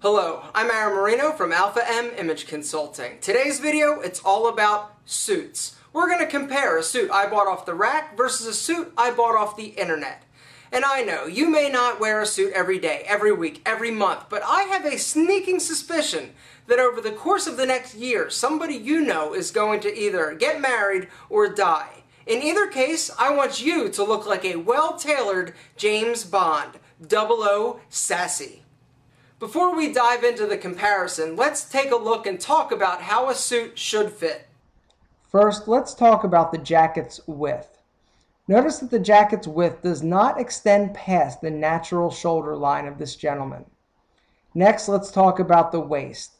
Hello, I'm Aaron Marino from Alpha M Image Consulting. Today's video, it's all about suits. We're going to compare a suit I bought off the rack versus a suit I bought off the internet. And I know, you may not wear a suit every day, every week, every month, but I have a sneaking suspicion that over the course of the next year, somebody you know is going to either get married or die. In either case, I want you to look like a well-tailored James Bond, 00 Sassy. Before we dive into the comparison, let's take a look and talk about how a suit should fit. First, let's talk about the jacket's width. Notice that the jacket's width does not extend past the natural shoulder line of this gentleman. Next, let's talk about the waist.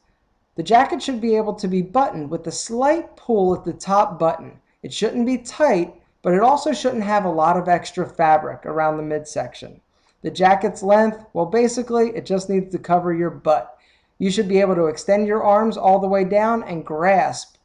The jacket should be able to be buttoned with a slight pull at the top button. It shouldn't be tight, but it also shouldn't have a lot of extra fabric around the midsection. The jacket's length, well, basically, it just needs to cover your butt. You should be able to extend your arms all the way down and grasp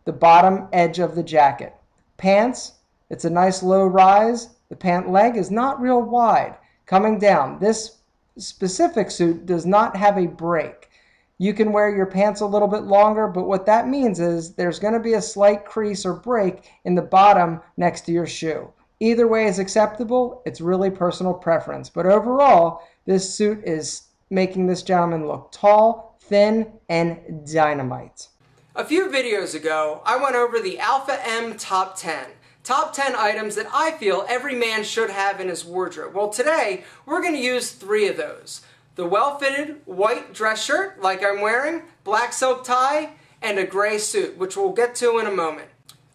the bottom edge of the jacket. Pants, it's a nice low rise. The pant leg is not real wide. Coming down, this specific suit does not have a break. You can wear your pants a little bit longer, but what that means is there's going to be a slight crease or break in the bottom next to your shoe. Either way is acceptable. It's really personal preference. But overall, this suit is making this gentleman look tall, thin, and dynamite. A few videos ago, I went over the Alpha M Top 10. Top 10 items that I feel every man should have in his wardrobe. Well, today, we're going to use 3 of those. The well-fitted white dress shirt, like I'm wearing, black silk tie, and a gray suit, which we'll get to in a moment.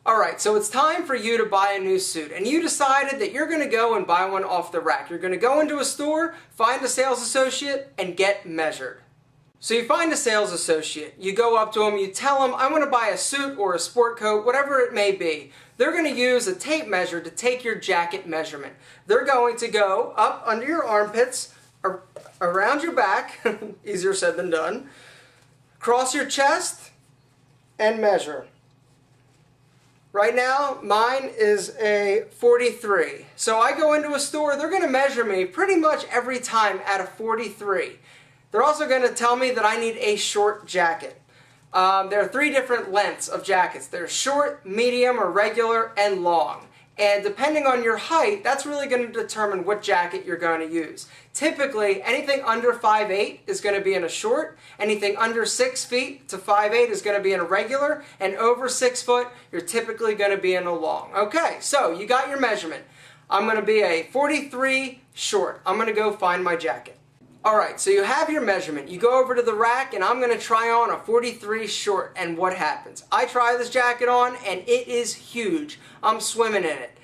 Alright, so it's time for you to buy a new suit, and you decided that you're going to go and buy one off the rack. You're going to go into a store, find a sales associate, and get measured. So you find a sales associate, you go up to them, you tell them, I want to buy a suit or a sport coat, whatever it may be. They're going to use a tape measure to take your jacket measurement. They're going to go up under your armpits, around your back, easier said than done, across your chest, and measure. Right now, mine is a 43. So I go into a store, they're going to measure me pretty much every time at a 43. They're also going to tell me that I need a short jacket. There are 3 different lengths of jackets. There's short, medium, or regular, and long. And depending on your height, that's really going to determine what jacket you're going to use. Typically, anything under 5'8" is going to be in a short, anything under 6 feet to 5'8" is going to be in a regular, and over 6 foot, you're typically going to be in a long. Okay, so you got your measurement. I'm going to be a 43 short. I'm going to go find my jacket. Alright, so you have your measurement. You go over to the rack, and I'm going to try on a 43 short, and what happens? I try this jacket on, and it is huge. I'm swimming in it.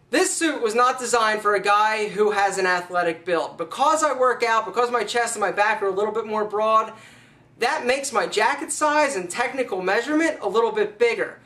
This suit was not designed for a guy who has an athletic build. Because I work out, because my chest and my back are a little bit more broad, that makes my jacket size and technical measurement a little bit bigger.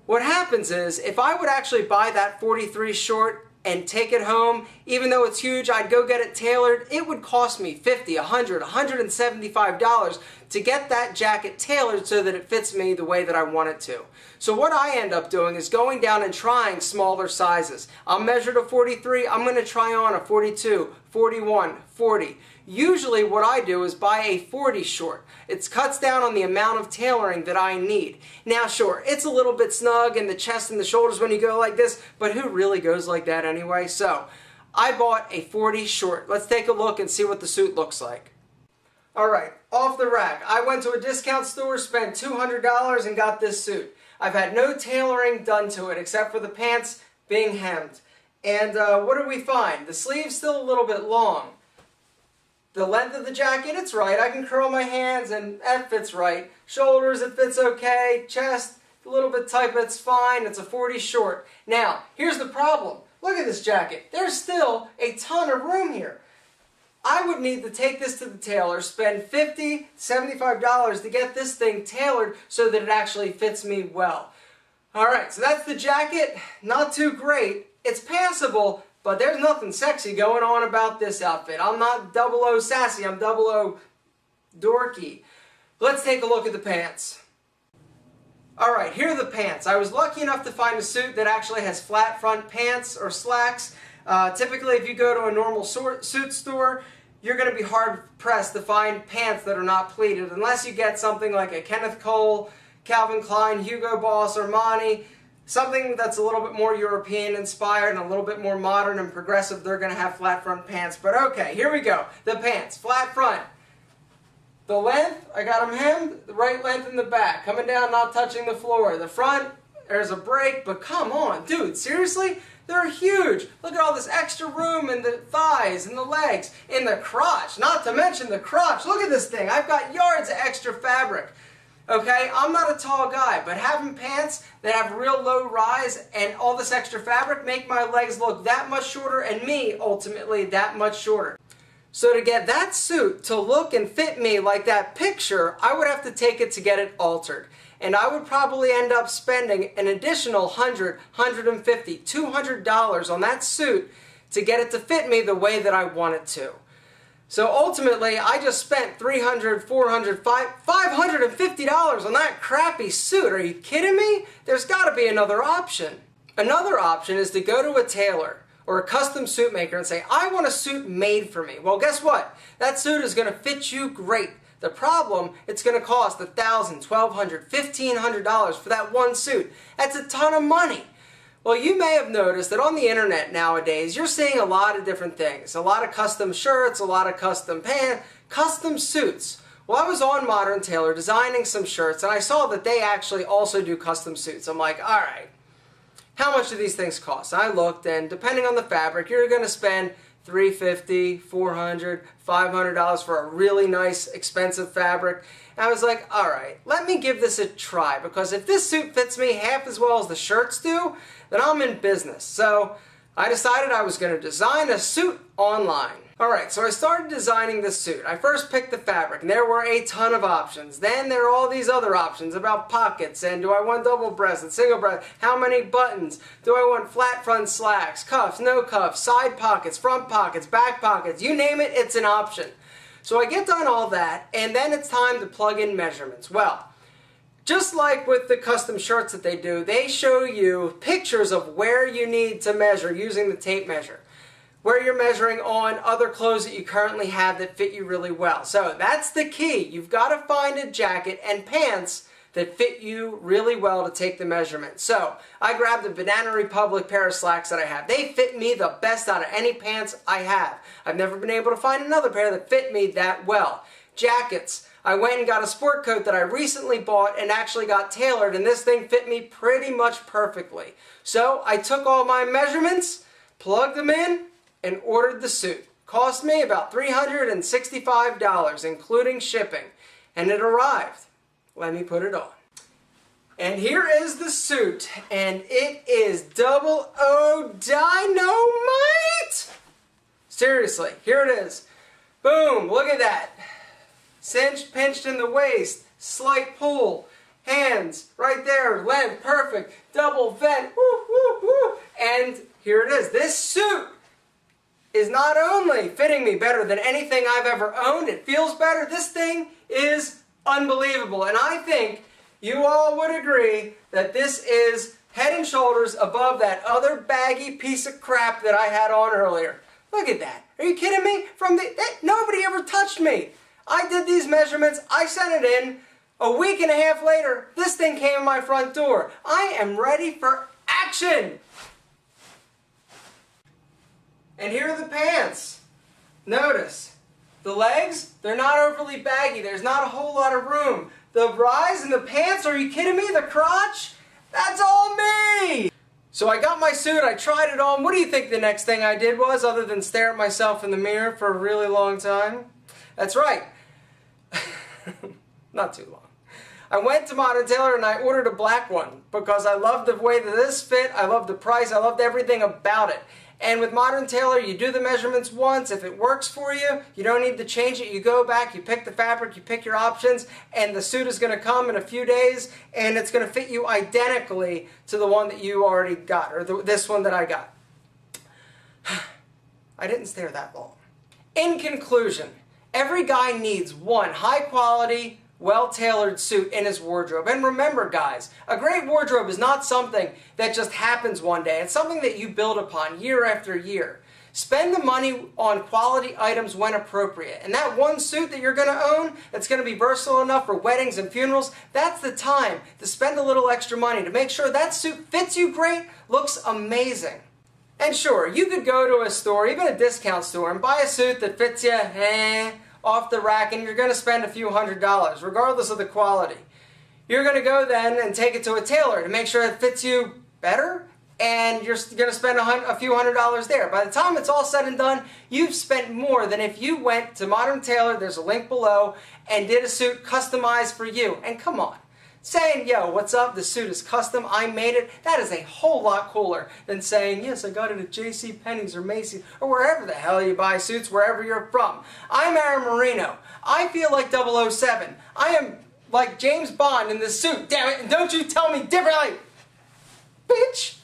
What happens is, if I would actually buy that 43 short and take it home, even though it's huge, I'd go get it tailored, it would cost me $50, $100, $175 to get that jacket tailored so that it fits me the way that I want it to. So what I end up doing is going down and trying smaller sizes. I'm measured a 43, I'm going to try on a 42, 41, 40. Usually what I do is buy a 40 short. It cuts down on the amount of tailoring that I need. Now sure, it's a little bit snug in the chest and the shoulders when you go like this, but who really goes like that anyway? So, I bought a 40 short. Let's take a look and see what the suit looks like. Alright, off the rack. I went to a discount store, spent $200 and got this suit. I've had no tailoring done to it except for the pants being hemmed. And what do we find? The sleeve's still a little bit long. The length of the jacket, it's right. I can curl my hands and that fits right. Shoulders, it fits okay. Chest, a little bit tight, but it's fine. It's a 40 short. Now, here's the problem. Look at this jacket. There's still a ton of room here. I would need to take this to the tailor, spend $50, $75 to get this thing tailored so that it actually fits me well. Alright, so that's the jacket. Not too great. It's passable, but there's nothing sexy going on about this outfit. I'm not 00 Sassy, I'm 00 dorky. Let's take a look at the pants. Alright, here are the pants. I was lucky enough to find a suit that actually has flat front pants or slacks. Typically if you go to a normal suit store, you're going to be hard pressed to find pants that are not pleated unless you get something like a Kenneth Cole, Calvin Klein, Hugo Boss, Armani, something that's a little bit more European inspired and a little bit more modern and progressive. They're going to have flat front pants. But okay, here we go. The pants, flat front. The length, I got them hemmed, the right length in the back. Coming down, not touching the floor. The front, there's a break, but come on, dude, seriously? They're huge. Look at all this extra room in the thighs and the legs, in the crotch, not to mention the crotch. Look at this thing. I've got yards of extra fabric. Okay, I'm not a tall guy, but having pants that have real low rise and all this extra fabric make my legs look that much shorter and me, ultimately, that much shorter. So to get that suit to look and fit me like that picture, I would have to take it to get it altered. And I would probably end up spending an additional $100, $150, $200 on that suit to get it to fit me the way that I want it to. So ultimately, I just spent $300, $400, $550 on that crappy suit. Are you kidding me? There's got to be another option. Another option is to go to a tailor or a custom suit maker and say, I want a suit made for me. Well, guess what? That suit is going to fit you great. The problem, it's going to cost $1,000, $1,200, $1,500 for that one suit. That's a ton of money. Well, you may have noticed that on the internet nowadays, you're seeing a lot of different things. A lot of custom shirts, a lot of custom pants, custom suits. Well, I was on Modern Tailor designing some shirts, and I saw that they actually also do custom suits. I'm like, all right, how much do these things cost? And I looked, and depending on the fabric, you're going to spend $350, $400, $500 for a really nice, expensive fabric. And I was like, all right, let me give this a try, because if this suit fits me half as well as the shirts do, then I'm in business. So I decided I was going to design a suit online. Alright, so I started designing this suit. I first picked the fabric, and there were a ton of options. Then there are all these other options about pockets, and do I want double-breasted, single-breasted, how many buttons, do I want flat front slacks, cuffs, no cuffs, side pockets, front pockets, back pockets, you name it, it's an option. So I get done all that, and then it's time to plug in measurements. Well, just like with the custom shirts that they do, they show you pictures of where you need to measure using the tape measure, where you're measuring on other clothes that you currently have that fit you really well. So that's the key. You've got to find a jacket and pants that fit you really well to take the measurement. So I grabbed a Banana Republic pair of slacks that I have. They fit me the best out of any pants I have. I've never been able to find another pair that fit me that well. Jackets. I went and got a sport coat that I recently bought and actually got tailored, and this thing fit me pretty much perfectly. So I took all my measurements, plugged them in, and ordered the suit. Cost me about $365, including shipping. And it arrived. Let me put it on. And here is the suit. And it is double O dynamite! Seriously, here it is. Boom, look at that. Cinched, pinched in the waist. Slight pull. Hands, right there, length, perfect. Double vent, woo, woo, woo. And here it is. This suit is not only fitting me better than anything I've ever owned, it feels better. This thing is unbelievable. And I think you all would agree that this is head and shoulders above that other baggy piece of crap that I had on earlier. Look at that. Are you kidding me? Nobody ever touched me. I did these measurements. I sent it in. A week and a half later, this thing came in my front door. I am ready for action. And here are the pants. Notice, the legs, they're not overly baggy. There's not a whole lot of room. The rise in the pants, are you kidding me? The crotch, that's all me. So I got my suit, I tried it on. What do you think the next thing I did was, other than stare at myself in the mirror for a really long time? That's right. Not too long. I went to Modern Tailor and I ordered a black one because I loved the way that this fit, I loved the price, I loved everything about it. And with Modern Tailor, you do the measurements once. If it works for you, you don't need to change it. You go back, you pick the fabric, you pick your options, and the suit is going to come in a few days, and it's going to fit you identically to the one that you already got, or this one that I got. I didn't stare that long. In conclusion, every guy needs one high-quality, well-tailored suit in his wardrobe. And remember, guys, a great wardrobe is not something that just happens one day. It's something that you build upon year after year. Spend the money on quality items when appropriate. And that one suit that you're going to own that's going to be versatile enough for weddings and funerals, that's the time to spend a little extra money to make sure that suit fits you great, looks amazing. And sure, you could go to a store, even a discount store, and buy a suit that fits you off the rack, and you're going to spend a few $100s, regardless of the quality. You're going to go then and take it to a tailor to make sure it fits you better, and you're going to spend a few $100s there. By the time it's all said and done, you've spent more than if you went to Modern Tailor, there's a link below, and did a suit customized for you. And come on, saying, yo, what's up, the suit is custom, I made it, that is a whole lot cooler than saying, yes, I got it at JCPenney's or Macy's, or wherever the hell you buy suits, wherever you're from. I'm Aaron Marino. I feel like 007. I am like James Bond in this suit, damn it, and don't you tell me differently, bitch!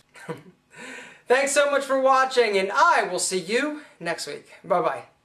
Thanks so much for watching, and I will see you next week. Bye-bye.